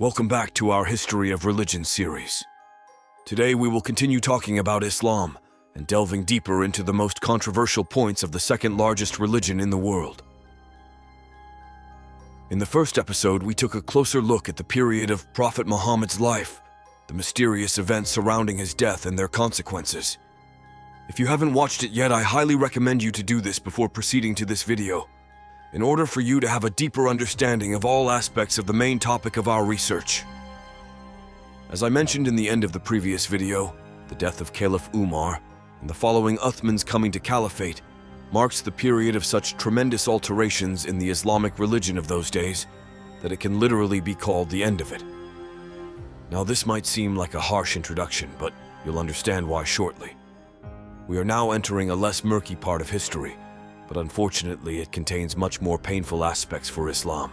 Welcome back to our History of Religion series. Today we will continue talking about Islam and delving deeper into the most controversial points of the second largest religion in the world. In the first episode, we took a closer look at the period of Prophet Muhammad's life, the mysterious events surrounding his death and their consequences. If you haven't watched it yet, I highly recommend you to do this before proceeding to this video, in order for you to have a deeper understanding of all aspects of the main topic of our research. As I mentioned in the end of the previous video, the death of Caliph Umar and the following Uthman's coming to caliphate marks the period of such tremendous alterations in the Islamic religion of those days that it can literally be called the end of it. Now this might seem like a harsh introduction, but you'll understand why shortly. We are now entering a less murky part of history, but unfortunately it contains much more painful aspects for Islam.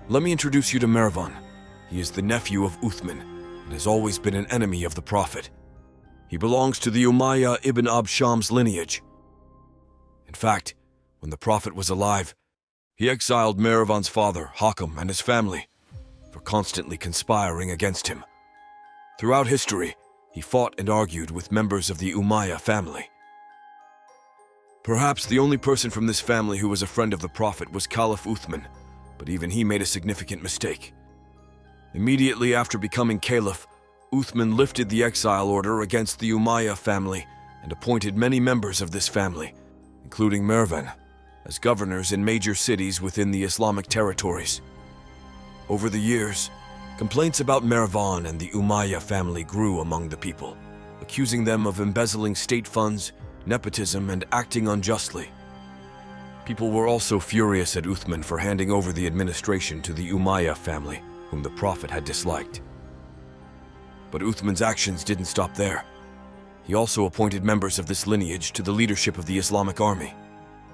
Let me introduce you to Marwan. He is the nephew of Uthman and has always been an enemy of the Prophet. He belongs to the Umayyad ibn Absham's lineage. In fact, when the Prophet was alive, he exiled Marwan's father, Hakam, and his family for constantly conspiring against him. Throughout history, he fought and argued with members of the Umayyad family. Perhaps the only person from this family who was a friend of the Prophet was Caliph Uthman, but even he made a significant mistake. Immediately after becoming Caliph, Uthman lifted the exile order against the Umayyad family and appointed many members of this family, including Marwan, as governors in major cities within the Islamic territories. Over the years, complaints about Marwan and the Umayyad family grew among the people, accusing them of embezzling state funds, nepotism, and acting unjustly. People were also furious at Uthman for handing over the administration to the Umayyad family, whom the Prophet had disliked. But Uthman's actions didn't stop there. He also appointed members of this lineage to the leadership of the Islamic army.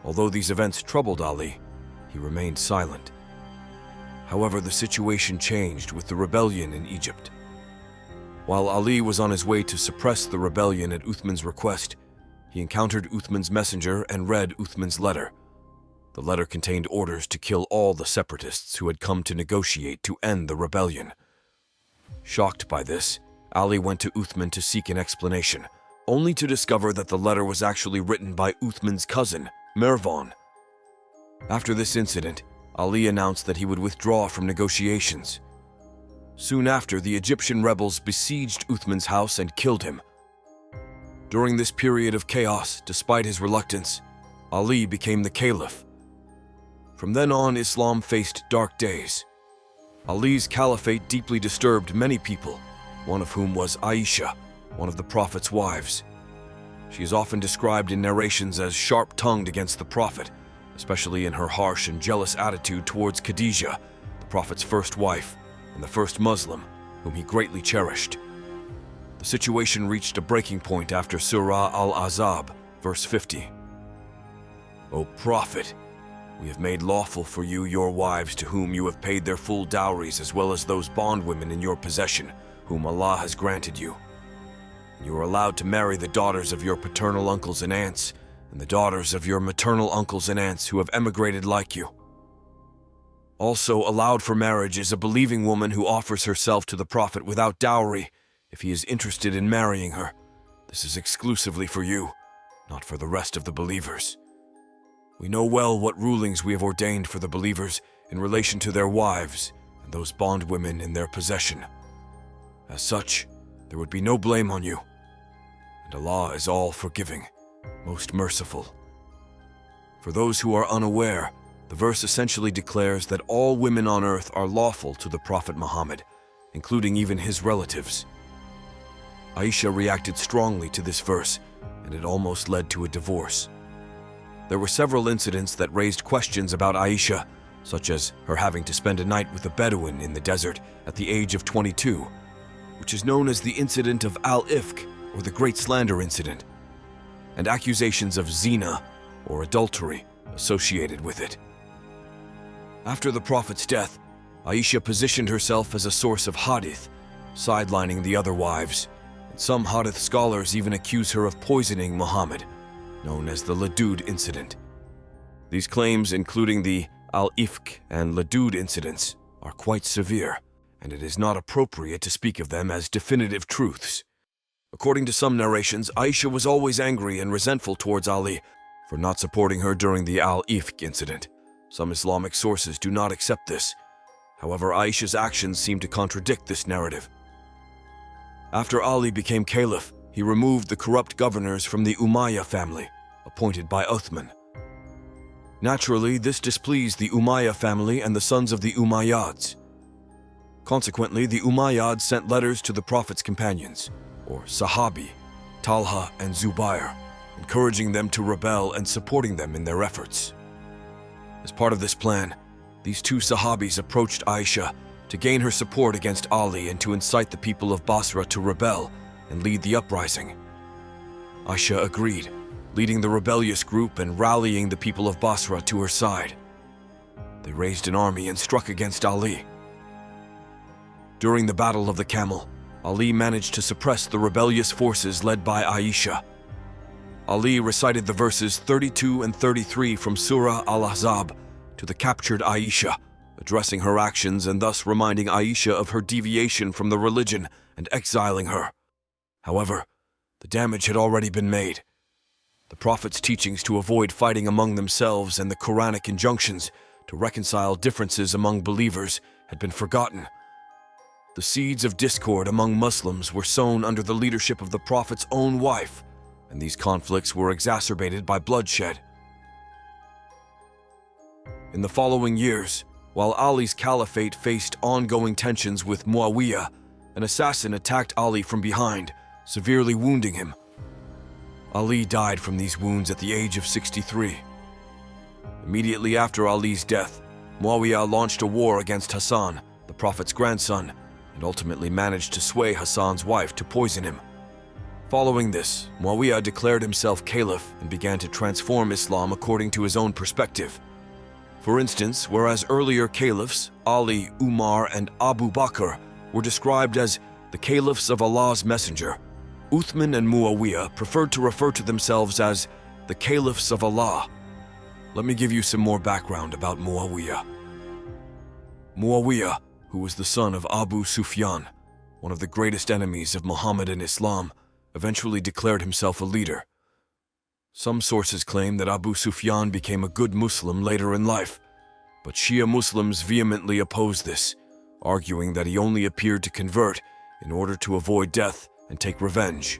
Although these events troubled Ali, he remained silent. However, the situation changed with the rebellion in Egypt. While Ali was on his way to suppress the rebellion at Uthman's request, he encountered Uthman's messenger and read Uthman's letter. The letter contained orders to kill all the separatists who had come to negotiate to end the rebellion. Shocked by this, Ali went to Uthman to seek an explanation, only to discover that the letter was actually written by Uthman's cousin, Marwan. After this incident, Ali announced that he would withdraw from negotiations. Soon after, the Egyptian rebels besieged Uthman's house and killed him. During this period of chaos, despite his reluctance, Ali became the Caliph. From then on, Islam faced dark days. Ali's caliphate deeply disturbed many people, one of whom was Aisha, one of the Prophet's wives. She is often described in narrations as sharp-tongued against the Prophet, especially in her harsh and jealous attitude towards Khadijah, the Prophet's first wife, and the first Muslim, whom he greatly cherished. The situation reached a breaking point after Surah Al-Ahzab, verse 50. O Prophet, we have made lawful for you your wives to whom you have paid their full dowries, as well as those bondwomen in your possession, whom Allah has granted you. You are allowed to marry the daughters of your paternal uncles and aunts, and the daughters of your maternal uncles and aunts who have emigrated like you. Also allowed for marriage is a believing woman who offers herself to the Prophet without dowry, if he is interested in marrying her. This is exclusively for you, not for the rest of the believers. We know well what rulings we have ordained for the believers in relation to their wives and those bondwomen in their possession. As such, there would be no blame on you, and Allah is all forgiving, most merciful. For those who are unaware, the verse essentially declares that all women on earth are lawful to the Prophet Muhammad, including even his relatives. Aisha reacted strongly to this verse, and it almost led to a divorce. There were several incidents that raised questions about Aisha, such as her having to spend a night with a Bedouin in the desert at the age of 22, which is known as the incident of Al-Ifk, or the Great Slander Incident, and accusations of zina, or adultery, associated with it. After the Prophet's death, Aisha positioned herself as a source of hadith, sidelining the other wives, and some hadith scholars even accuse her of poisoning Muhammad, known as the Ladud incident. These claims, including the al-Ifk and Ladud incidents are quite severe, and it is not appropriate to speak of them as definitive truths. According to some narrations, Aisha was always angry and resentful towards Ali for not supporting her during the al-Ifk incident. Some Islamic sources do not accept this. However, Aisha's actions seem to contradict this narrative. After Ali became Caliph, he removed the corrupt governors from the Umayyad family, appointed by Uthman. Naturally, this displeased the Umayyad family and the sons of the Umayyads. Consequently, the Umayyads sent letters to the Prophet's companions, or Sahabi, Talha and Zubair, encouraging them to rebel and supporting them in their efforts. As part of this plan, these two Sahabis approached Aisha to gain her support against Ali and to incite the people of Basra to rebel and lead the uprising. Aisha agreed, leading the rebellious group and rallying the people of Basra to her side. They raised an army and struck against Ali. During the Battle of the Camel, Ali managed to suppress the rebellious forces led by Aisha. Ali recited the verses 32 and 33 from Surah Al-Ahzab to the captured Aisha, addressing her actions and thus reminding Aisha of her deviation from the religion and exiling her. However, the damage had already been made. The Prophet's teachings to avoid fighting among themselves and the Quranic injunctions to reconcile differences among believers had been forgotten. The seeds of discord among Muslims were sown under the leadership of the Prophet's own wife, and these conflicts were exacerbated by bloodshed. In the following years, while Ali's caliphate faced ongoing tensions with Muawiyah, an assassin attacked Ali from behind, severely wounding him. Ali died from these wounds at the age of 63. Immediately after Ali's death, Muawiyah launched a war against Hassan, the Prophet's grandson, and ultimately managed to sway Hassan's wife to poison him. Following this, Muawiyah declared himself caliph and began to transform Islam according to his own perspective. For instance, whereas earlier caliphs, Ali, Umar, and Abu Bakr, were described as the caliphs of Allah's messenger, Uthman and Muawiyah preferred to refer to themselves as the caliphs of Allah. Let me give you some more background about Muawiyah. Muawiyah, who was the son of Abu Sufyan, one of the greatest enemies of Muhammad and Islam, eventually declared himself a leader. Some sources claim that Abu Sufyan became a good Muslim later in life, but Shia Muslims vehemently oppose this, arguing that he only appeared to convert in order to avoid death and take revenge.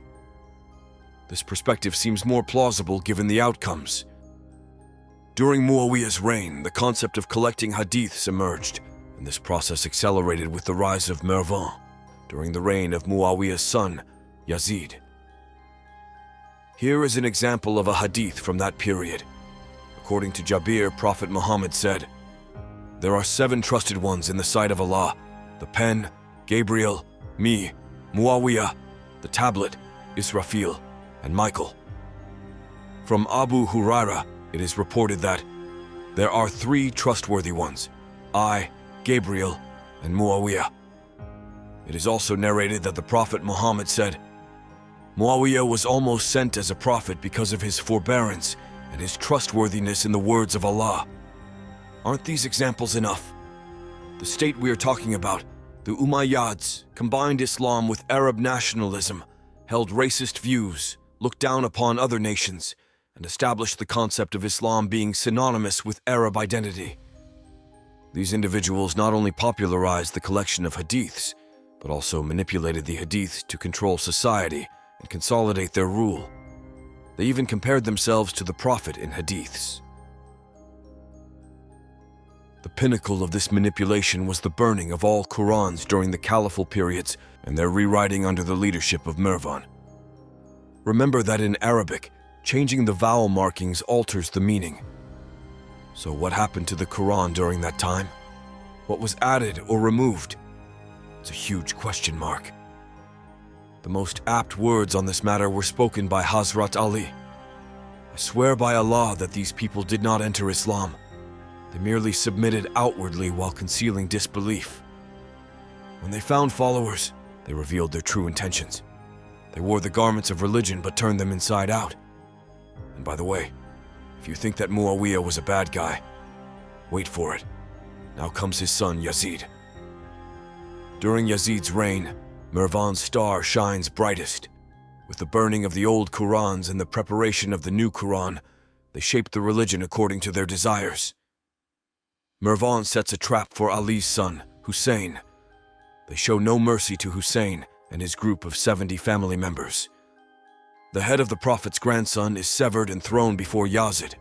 This perspective seems more plausible given the outcomes. During Muawiyah's reign, the concept of collecting hadiths emerged, and this process accelerated with the rise of Marwan during the reign of Muawiyah's son, Yazid. Here is an example of a hadith from that period. According to Jabir, Prophet Muhammad said, "There are 7 trusted ones in the sight of Allah: the pen, Gabriel, me, Muawiyah, the tablet, Israfil, and Michael." From Abu Huraira, it is reported that there are 3 trustworthy ones: I, Gabriel, and Muawiyah. It is also narrated that the Prophet Muhammad said, "Muawiyah was almost sent as a prophet because of his forbearance and his trustworthiness in the words of Allah." Aren't these examples enough? The state we are talking about, the Umayyads, combined Islam with Arab nationalism, held racist views, looked down upon other nations, and established the concept of Islam being synonymous with Arab identity. These individuals not only popularized the collection of hadiths, but also manipulated the hadiths to control society and consolidate their rule. They even compared themselves to the Prophet in hadiths. The pinnacle of this manipulation was the burning of all Qurans during the caliphal periods and their rewriting under the leadership of Marwan. Remember that in Arabic, changing the vowel markings alters the meaning. So what happened to the Quran during that time? What was added or removed? It's a huge question mark. The most apt words on this matter were spoken by Hazrat Ali. "I swear by Allah that these people did not enter Islam. They merely submitted outwardly while concealing disbelief. When they found followers, they revealed their true intentions. They wore the garments of religion but turned them inside out. And by the way, if you think that Muawiyah was a bad guy, Wait for it. Now comes his son Yazid. During Yazid's reign, Marwan's star shines brightest. With the burning of the old Qurans and the preparation of the new Quran, they shape the religion according to their desires. Marwan sets a trap for Ali's son, Hussein. They show no mercy to Hussein and his group of 70 family members. The head of the Prophet's grandson is severed and thrown before Yazid.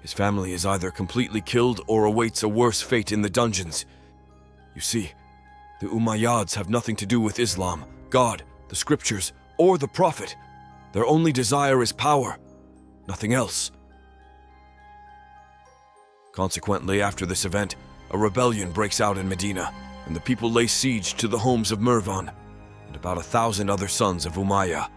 His family is either completely killed or awaits a worse fate in the dungeons. You see, the Umayyads have nothing to do with Islam, God, the scriptures, or the Prophet. Their only desire is power, nothing else. Consequently, after this event, a rebellion breaks out in Medina, and the people lay siege to the homes of Marwan and about 1,000 other sons of Umayyah.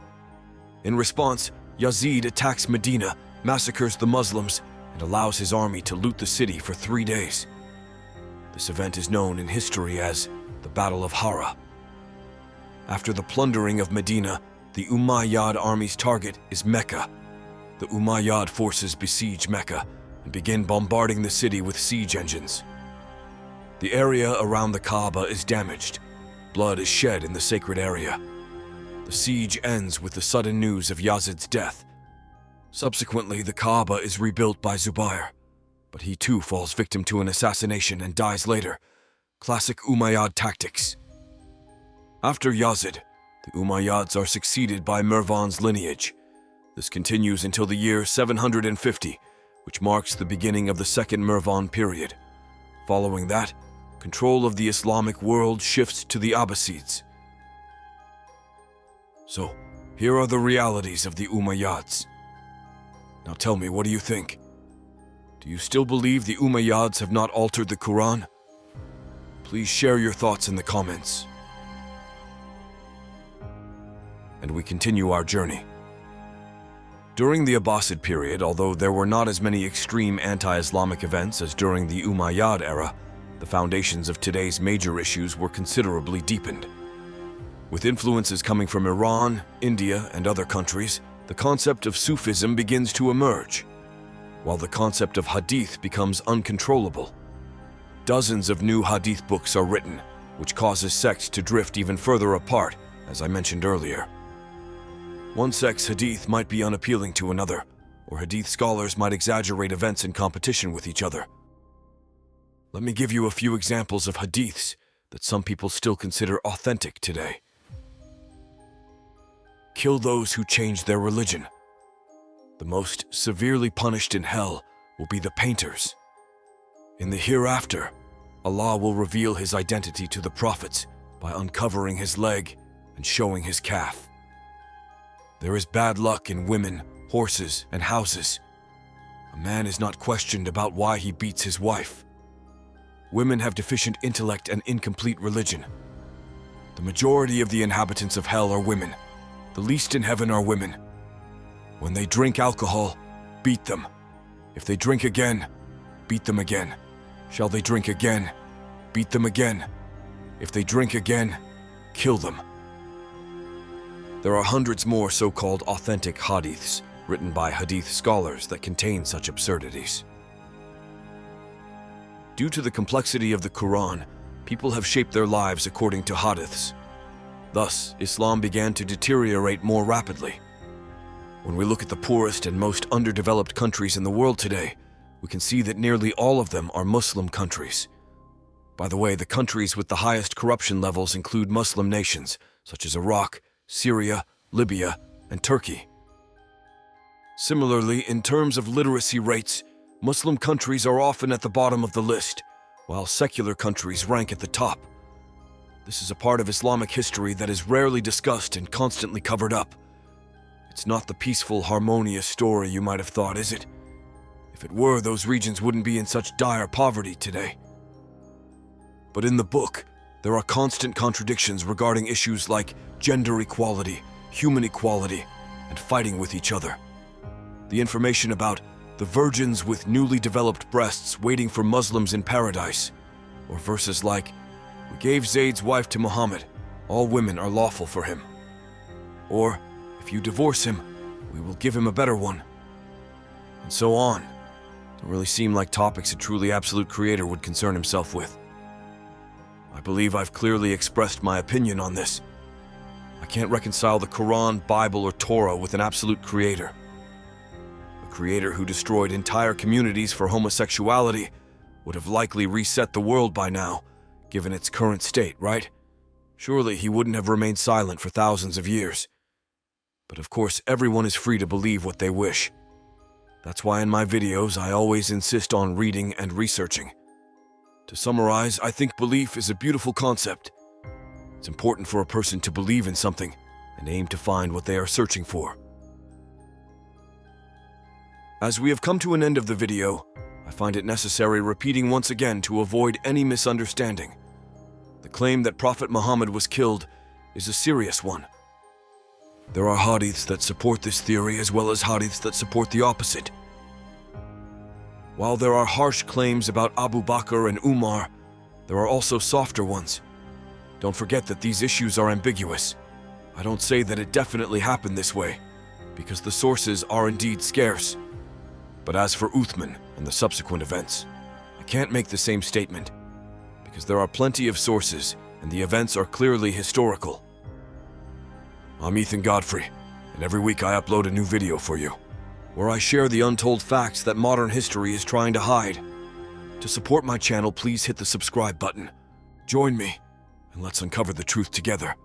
In response, Yazid attacks Medina, massacres the Muslims, and allows his army to loot the city for 3 days. This event is known in history as the Battle of Hara. After the plundering of Medina, the Umayyad army's target is Mecca. The Umayyad forces besiege Mecca and begin bombarding the city with siege engines. The area around the Kaaba is damaged. Blood is shed in the sacred area. The siege ends with the sudden news of Yazid's death. Subsequently, the Kaaba is rebuilt by Zubair, but he too falls victim to an assassination and dies later. Classic Umayyad tactics. After Yazid, the Umayyads are succeeded by Marwan's lineage. This continues until the year 750, which marks the beginning of the second Marwan period. Following that, control of the Islamic world shifts to the Abbasids. So, here are the realities of the Umayyads. Now tell me, what do you think? Do you still believe the Umayyads have not altered the Quran? Please share your thoughts in the comments. And we continue our journey. During the Abbasid period, although there were not as many extreme anti-Islamic events as during the Umayyad era, the foundations of today's major issues were considerably deepened. With influences coming from Iran, India, and other countries, the concept of Sufism begins to emerge, while the concept of Hadith becomes uncontrollable. Dozens of new Hadith books are written, which causes sects to drift even further apart, as I mentioned earlier. One sect's Hadith might be unappealing to another, or Hadith scholars might exaggerate events in competition with each other. Let me give you a few examples of Hadiths that some people still consider authentic today. Kill those who change their religion. The most severely punished in hell will be the painters. In the hereafter, Allah will reveal his identity to the prophets by uncovering his leg and showing his calf. There is bad luck in women, horses, and houses. A man is not questioned about why he beats his wife. Women have deficient intellect and incomplete religion. The majority of the inhabitants of hell are women. The least in heaven are women. When they drink alcohol, beat them. If they drink again, beat them again. Shall they drink again, beat them again. If they drink again, kill them. There are hundreds more so-called authentic hadiths written by hadith scholars that contain such absurdities. Due to the complexity of the Quran, people have shaped their lives according to hadiths. Thus, Islam began to deteriorate more rapidly. When we look at the poorest and most underdeveloped countries in the world today, we can see that nearly all of them are Muslim countries. By the way, the countries with the highest corruption levels include Muslim nations, such as Iraq, Syria, Libya, and Turkey. Similarly, in terms of literacy rates, Muslim countries are often at the bottom of the list, while secular countries rank at the top. This is a part of Islamic history that is rarely discussed and constantly covered up. It's not the peaceful, harmonious story you might have thought, is it? If it were, those regions wouldn't be in such dire poverty today. But in the book, there are constant contradictions regarding issues like gender equality, human equality, and fighting with each other. The information about the virgins with newly developed breasts waiting for Muslims in paradise, or verses like, "We gave Zayd's wife to Muhammad, all women are lawful for him." Or, "If you divorce him, we will give him a better one." And so on. don't really seem like topics a truly absolute creator would concern himself with. I believe I've clearly expressed my opinion on this. I can't reconcile the Quran, Bible, or Torah with an absolute creator. A creator who destroyed entire communities for homosexuality would have likely reset the world by now, given its current state, right? Surely he wouldn't have remained silent for thousands of years. But of course, everyone is free to believe what they wish. That's why in my videos I always insist on reading and researching. To summarize, I think belief is a beautiful concept. It's important for a person to believe in something and aim to find what they are searching for. As we have come to an end of the video, I find it necessary repeating once again to avoid any misunderstanding. The claim that Prophet Muhammad was killed is a serious one. There are hadiths that support this theory as well as hadiths that support the opposite. While there are harsh claims about Abu Bakr and Umar, there are also softer ones. Don't forget that these issues are ambiguous. I don't say that it definitely happened this way, because the sources are indeed scarce. But as for Uthman and the subsequent events, I can't make the same statement, because there are plenty of sources and the events are clearly historical. I'm Ethan Godfrey, and every week I upload a new video for you, where I share the untold facts that modern history is trying to hide. To support my channel, please hit the subscribe button. Join me, and let's uncover the truth together.